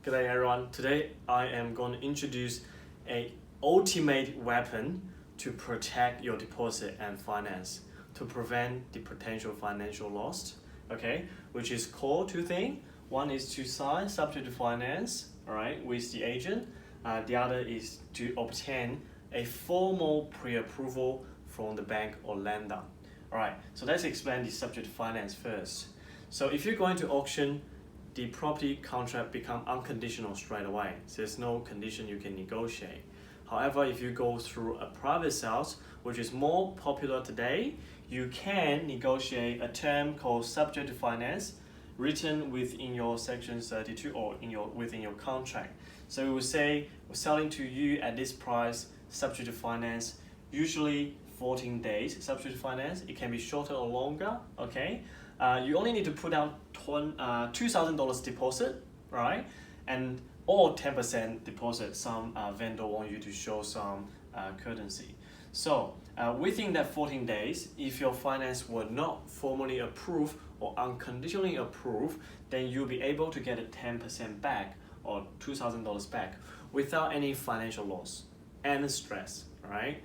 Good day everyone. Today I am going to introduce a ultimate weapon to protect your deposit and finance to prevent the potential financial loss, okay, which is called two things. One is to sign subject to finance, all right, with the agent. The other is to obtain a formal pre-approval from the bank or lender. All right, so let's explain the subject to finance first. So if you're going to auction, the property contract become unconditional straight away. So there's no condition you can negotiate. However, if you go through a private sales, which is more popular today, you can negotiate a term called subject to finance written within your section 32 or within your contract. So we will say we're selling to you at this price subject to finance, usually 14 days subject to finance. It can be shorter or longer, okay? You only need to put down $2,000 deposit, right? And or 10% deposit. Some vendor want you to show some courtesy. So within that 14 days, if your finance were not formally approved or unconditionally approved, then you'll be able to get a 10% back or $2,000 back without any financial loss and stress, right?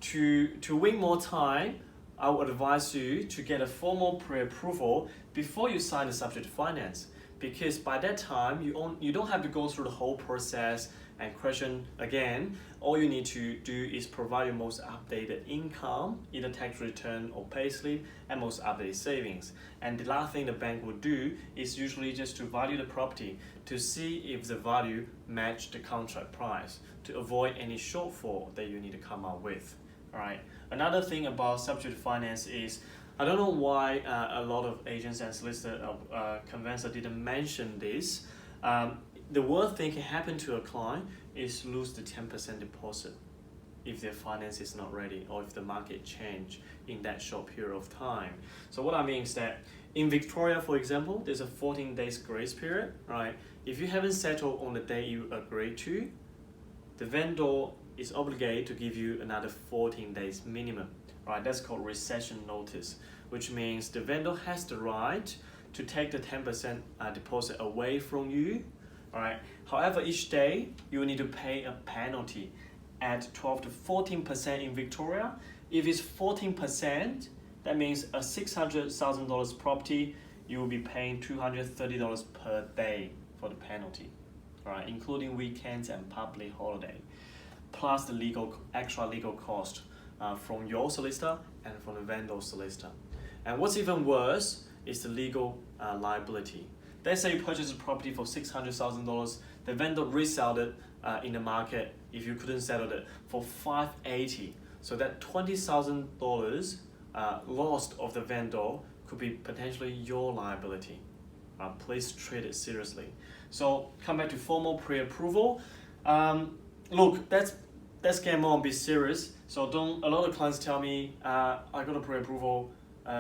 To win more time, I would advise you to get a formal pre-approval before you sign the subject to finance, because by that time you don't have to go through the whole process and question again. All you need to do is provide your most updated income, either tax return or payslip, and most updated savings. And the last thing the bank would do is usually just to value the property to see if the value match the contract price to avoid any shortfall that you need to come up with. All right. Another thing about subject to finance is, I don't know why a lot of agents and solicitors conveyancer didn't mention this. The worst thing can happen to a client is lose the 10% deposit if their finance is not ready or if the market change in that short period of time. So what I mean is that in Victoria, for example, there's a 14 days grace period, right? If you haven't settled on the day you agreed to, the vendor is obligated to give you another 14 days minimum, right? That's called recession notice, which means the vendor has the right to take the 10% deposit away from you, all right? However, each day you will need to pay a penalty at 12 to 14% in Victoria. If it's 14%, that means a $600,000 property, you will be paying $230 per day for the penalty, all right, including weekends and public holiday, plus the extra legal cost from your solicitor and from the vendor solicitor. And what's even worse is the legal liability. Let's say you purchase a property for $600,000, the vendor resold it in the market, if you couldn't settle it, for $580,000. So that $20,000 lost of the vendor could be potentially your liability. Please treat it seriously. So come back to formal pre-approval. Look, let's get more and be serious. So a lot of clients tell me, I got a pre-approval,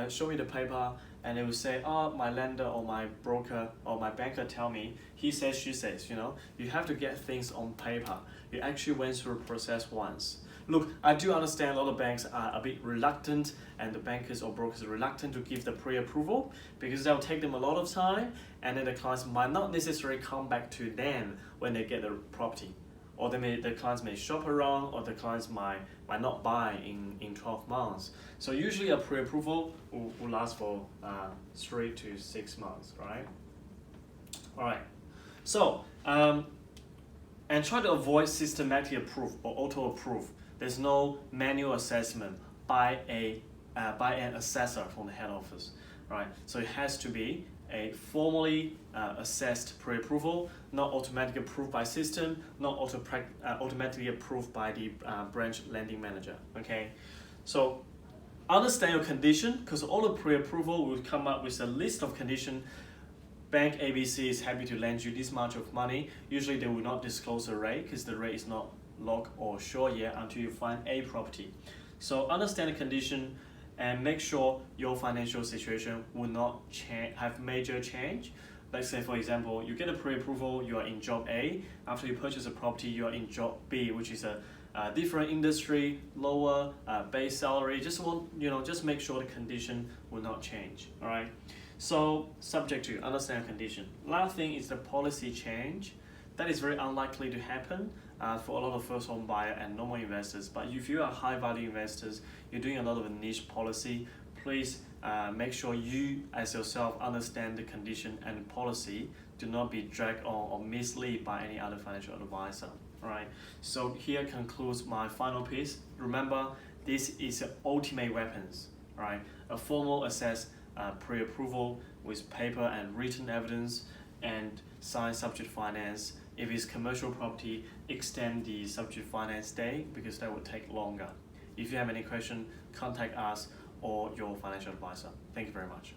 show me the paper, and they will say, oh, my lender or my broker or my banker tell me, he says, she says, you have to get things on paper. You actually went through a process once. Look, I do understand a lot of banks are a bit reluctant, and the bankers or brokers are reluctant to give the pre-approval because that will take them a lot of time, and then the clients might not necessarily come back to them when they get the property. Or the clients may shop around, or the clients might not buy in 12 months. So usually a pre-approval will last for 3 to 6 months, right? All right. So, and try to avoid systematic approve or auto-approve. There's no manual assessment by an assessor from the head office, right? So it has to be a formally assessed pre-approval, not automatically approved by system, not automatically approved by the branch lending manager, okay? So understand your condition, because all the pre-approval will come up with a list of conditions. Bank ABC is happy to lend you this much of money. Usually they will not disclose the rate because the rate is not locked or sure yet until you find a property. So understand the condition and make sure your financial situation will not have major change. Let's say, for example, you get a pre-approval, you are in job A. After you purchase a property, you are in job B, which is a different industry, lower base salary. Just make sure the condition will not change. All right. So subject to understand condition. Last thing is the policy change. That is very unlikely to happen for a lot of first home buyer and normal investors. But if you are high value investors, you're doing a lot of niche policy, please make sure you as yourself understand the condition and policy. Do not be dragged on or misled by any other financial advisor. Alright, so here concludes my final piece. Remember, this is an ultimate weapons. Alright, a formal assess pre-approval with paper and written evidence and signed subject finance. If it's commercial property, extend the subject finance day because that will take longer. If you have any question, contact us or your financial advisor. Thank you very much.